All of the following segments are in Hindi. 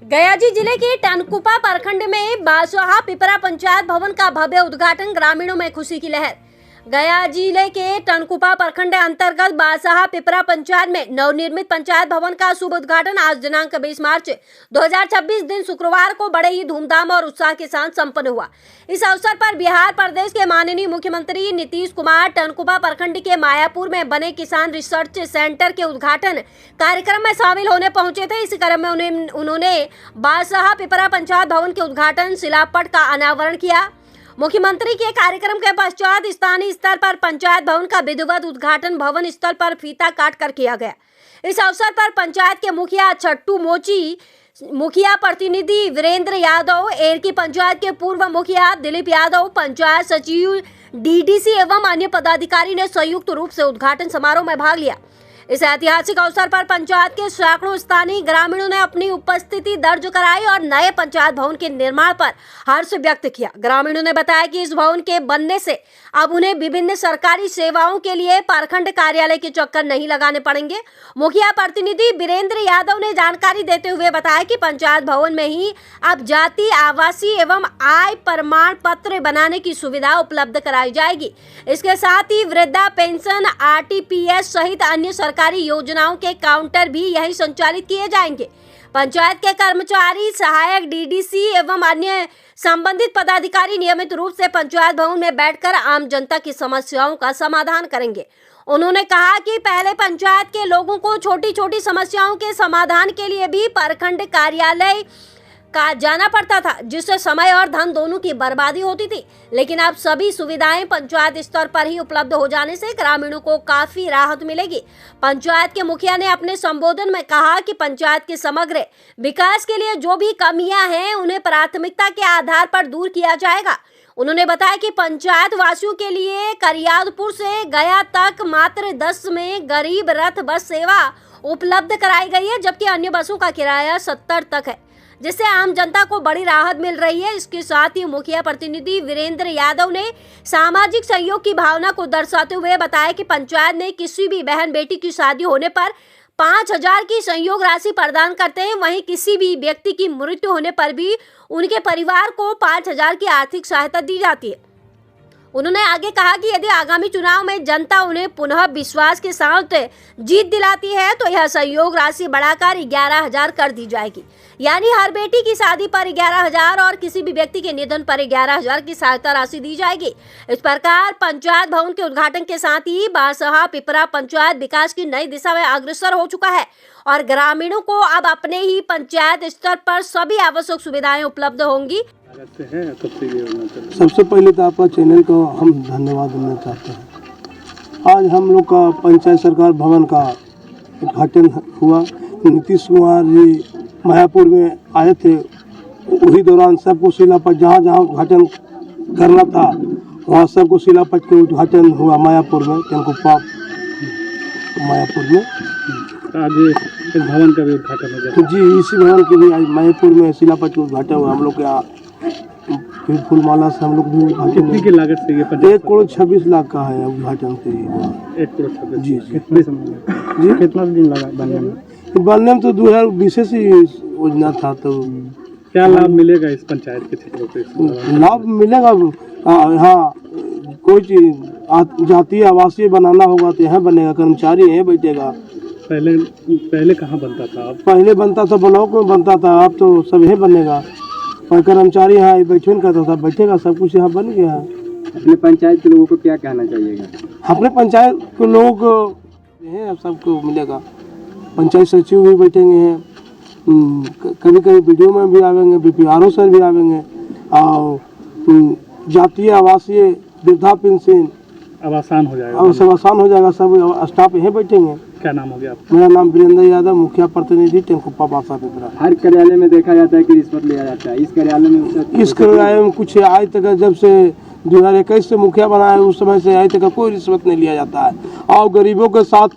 गया जिले के टनकुपा प्रखंड में बासहा पिपरा पंचायत भवन का भव्य उद्घाटन, ग्रामीणों में खुशी की लहर। गया जिले के टनकुपा प्रखंड अंतर्गत बासहा पिपरा पंचायत में नवनिर्मित पंचायत भवन का शुभ उद्घाटन आज दिनांक 20 मार्च 2026 दिन शुक्रवार को बड़े ही धूमधाम और उत्साह के साथ संपन्न हुआ। इस अवसर पर बिहार प्रदेश के माननीय मुख्यमंत्री नीतीश कुमार टनकुपा प्रखंड के मायापुर में बने किसान रिसर्च सेंटर के उद्घाटन कार्यक्रम में शामिल होने पहुंचे थे। इस क्रम में उन्होंने बासहा पिपरा पंचायत भवन के उद्घाटन शिलापट का अनावरण किया। मुख्यमंत्री के कार्यक्रम के पश्चात स्थानीय स्तर पर पंचायत भवन का विधिवत उद्घाटन भवन स्थल पर फीता काट कर किया गया। इस अवसर पर पंचायत के मुखिया छट्टू मोची, मुखिया प्रतिनिधि वीरेंद्र यादव, एरकी पंचायत के पूर्व मुखिया दिलीप यादव, पंचायत सचिव डीडीसी एवं अन्य पदाधिकारी ने संयुक्त रूप से उद्घाटन समारोह में भाग लिया। इस ऐतिहासिक अवसर पर पंचायत के सैकड़ों स्थानीय ग्रामीणों ने अपनी उपस्थिति दर्ज कराई और नए पंचायत भवन के निर्माण पर हर्ष व्यक्त किया। ग्रामीणों ने बताया कि इस भवन के बनने से अब उन्हें विभिन्न सरकारी सेवाओं के लिए प्रखंड कार्यालय के चक्कर नहीं लगाने पड़ेंगे। मुखिया प्रतिनिधि वीरेंद्र यादव ने जानकारी देते हुए बताया कि पंचायत भवन में ही अब जाति, आवासीय एवं आय प्रमाण पत्र बनाने की सुविधा उपलब्ध कराई जाएगी। इसके साथ ही वृद्धा पेंशन, आरटीपीएस सहित अन्य सरकारी योजनाओं के काउंटर भी यही संचालित किए जाएंगे। पंचायत के कर्मचारी, सहायक डीडीसी एवं अन्य संबंधित पदाधिकारी नियमित रूप से पंचायत भवन में बैठकर आम जनता की समस्याओं का समाधान करेंगे। उन्होंने कहा कि पहले पंचायत के लोगों को छोटी छोटी समस्याओं के समाधान के लिए भी प्रखंड कार्यालय का जाना पड़ता था, जिससे समय और धन दोनों की बर्बादी होती थी। लेकिन अब सभी सुविधाएं पंचायत स्तर पर ही उपलब्ध हो जाने से ग्रामीणों को काफी राहत मिलेगी। पंचायत के मुखिया ने अपने संबोधन में कहा कि पंचायत के समग्र विकास के लिए जो भी कमियां हैं उन्हें प्राथमिकता के आधार पर दूर किया जाएगा। उन्होंने बताया कि पंचायत वासियों के लिए करियादपुर से गया तक मात्र 10 में गरीब रथ बस सेवा उपलब्ध कराई गई है, जबकि अन्य बसों का किराया 70 तक है, जिससे आम जनता को बड़ी राहत मिल रही है। इसके साथ ही मुखिया प्रतिनिधि वीरेंद्र यादव ने सामाजिक सहयोग की भावना को दर्शाते हुए बताया कि पंचायत में किसी भी बहन बेटी की शादी होने पर 5,000 की सहयोग राशि प्रदान करते हैं। वहीं किसी भी व्यक्ति की मृत्यु होने पर भी उनके परिवार को 5,000 की आर्थिक सहायता दी जाती है। उन्होंने आगे कहा कि यदि आगामी चुनाव में जनता उन्हें पुनः विश्वास के साथ जीत दिलाती है तो यह सहयोग राशि बढ़ाकर 11,000 कर दी जाएगी, यानी हर बेटी की शादी पर 11,000 और किसी भी व्यक्ति के निधन पर 11,000 की सहायता राशि दी जाएगी। इस प्रकार पंचायत भवन के उद्घाटन के साथ ही बासहा पिपरा पंचायत विकास की नई दिशा में अग्रसर हो चुका है और ग्रामीणों को अब अपने ही पंचायत स्तर पर सभी आवश्यक सुविधाएं उपलब्ध होंगी। सबसे पहले तो आपका चैनल को हम धन्यवाद देना चाहते हैं। आज हम लोग का पंचायत सरकार भवन का उद्घाटन हुआ। नीतीश कुमार जी मायापुर में आए थे, वही दौरान सबको शिलापट जहाँ जहाँ उद्घाटन करना था वहाँ सबको शिलापट के उद्घाटन हुआ मायापुर में, टनकुपा मायापुर में। आगे इस भवन का भी उद्घाटन हो गया जी, इसी भवन के भी आज मायापुर में शिलापट का उद्घाटन हुआ। हम लोग के यहाँ फिर फूलमाला से हम लोग भी उद्घाटन। कितनी की लागत से ये 1,26,00,000 का है उद्घाटन से। 1,26,00,000 जी कितने समय जी, कितना दिन लगा बनने में? बनने में तो 2020 से योजना था। तो क्या लाभ मिलेगा इस पंचायत के क्षेत्रों पे? लाभ मिलेगा। हाँ, कोई चीज जातीय आवासीय बनाना होगा तो यहाँ बनेगा, कर्मचारी यहाँ बैठेगा। पहले कहाँ बनता था? पहले बनता था ब्लॉक में बनता था, अब तो सब यही बनेगा और कर्मचारी यहाँ बैठे नहीं करता था, बैठेगा। सब कुछ यहाँ बन गया है। अपने पंचायत के लोगों को क्या कहना चाहिएगा? अपने पंचायत के लोगों को यही सबको मिलेगा। पंचायत सचिव भी बैठेंगे हैं, कभी कभी वीडियो में भी आवेंगे, बीपीआरओ सर भी आवेंगे और जातीय आवासीय वृद्धा पेंशन अब आसान हो जाएगा। अब सब आसान हो जाएगा, सब स्टाफ यहीं बैठेंगे। क्या नाम हो गया आपका? मेरा नाम वीरेंद्र यादव, मुखिया प्रतिनिधि टनकुपा बासा पिपरा। हर कार्यालय में देखा जाता है कि रिश्वत लिया जाता है, इस कार्यालय में कुछ आज तक जब से 2021 से मुखिया बना है उस समय से आज तक कोई रिश्वत नहीं लिया जाता है। और गरीबों के साथ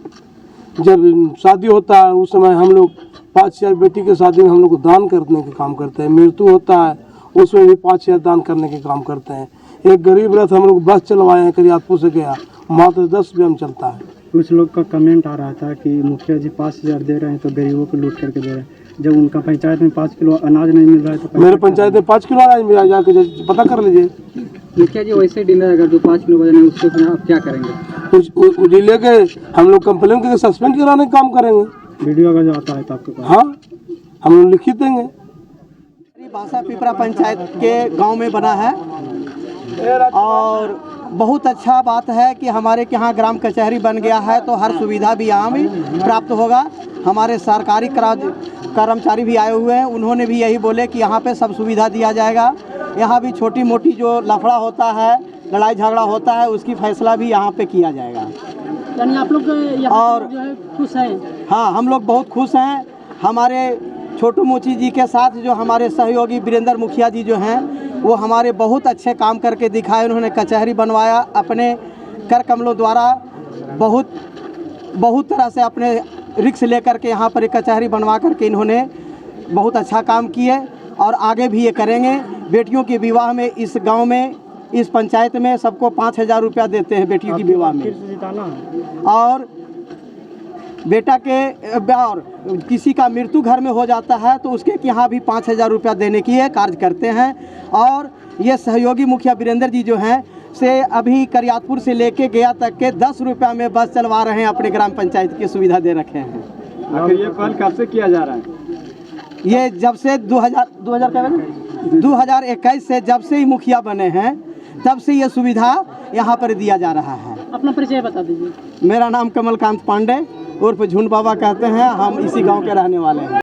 जब शादी होता है उस समय हम लोग 5,000 बेटी के शादी में हम लोग दान करने के काम करते हैं। मृत्यु होता है उसमें भी 5,000 दान करने के काम करते हैं। एक गरीब रथ हम लोग बस चलवाए हैं, करियादपुर से गया, मात्र 10 रुपये में चलता है। कुछ लोग का कमेंट आ रहा था कि मुखिया जी 5,000 दे रहे हैं तो गरीबों को लूट करके दे रहे हैं। जब उनका पंचायत में 5 किलो अनाज नहीं मिल रहा है तो मेरे पंचायत में 5 किलो अनाज मिला, जाके पता कर लीजिए। मुखिया जी वैसे डीलर अगर जो 5 किलो वजन है उसको फिर आप क्या करेंगे? उस जिले के हम लोग कंप्लेन करके सस्पेंड कराने का काम करेंगे। वीडियो अगर जो आता है तो आपके पास? हाँ, हम लोग लिखित देंगे। बासा पिपरा पंचायत के गांव में बना है और बहुत अच्छा बात है कि हमारे यहाँ ग्राम कचहरी बन गया है तो हर सुविधा भी यहाँ भी प्राप्त होगा। हमारे सरकारी कर्मचारी भी आए हुए हैं, उन्होंने भी यही बोले कि यहाँ पे सब सुविधा दिया जाएगा। यहाँ भी छोटी मोटी जो लफड़ा होता है, लड़ाई झगड़ा होता है, उसकी फैसला भी यहाँ पे किया जाएगा। यानी आप लोग और जो है खुश हैं? हाँ, हम लोग बहुत खुश हैं। हमारे छोटू मोची जी के साथ जो हमारे सहयोगी वीरेंद्र मुखिया जी जो हैं वो हमारे बहुत अच्छे काम करके दिखाए। उन्होंने कचहरी बनवाया अपने कर कमलों द्वारा, बहुत तरह से अपने रिक्स लेकर के यहाँ पर एक कचहरी बनवा करके इन्होंने बहुत अच्छा काम किए और आगे भी ये करेंगे। बेटियों के विवाह में इस गांव में, इस पंचायत में सबको 5,000 रुपया देते हैं बेटियों की विवाह में। और बेटा के और किसी का मृत्यु घर में हो जाता है तो उसके यहाँ भी 5,000 रुपया देने की ये कार्य करते हैं। और ये सहयोगी मुखिया वीरेंद्र जी जो हैं से अभी करियातपुर से लेके गया तक के 10 रुपया में बस चलवा रहे हैं, अपने ग्राम पंचायत की सुविधा दे रखे हैं। आखिर ये पहल कब से किया जा रहा है? ये जब से 2021 से जब से ही मुखिया बने हैं तब से ये सुविधा यहाँ पर दिया जा रहा है। अपना परिचय बता दीजिए। मेरा नाम कमलकांत पांडे उर्फ झुंड बाबा कहते हैं, हम इसी गांव के रहने वाले हैं।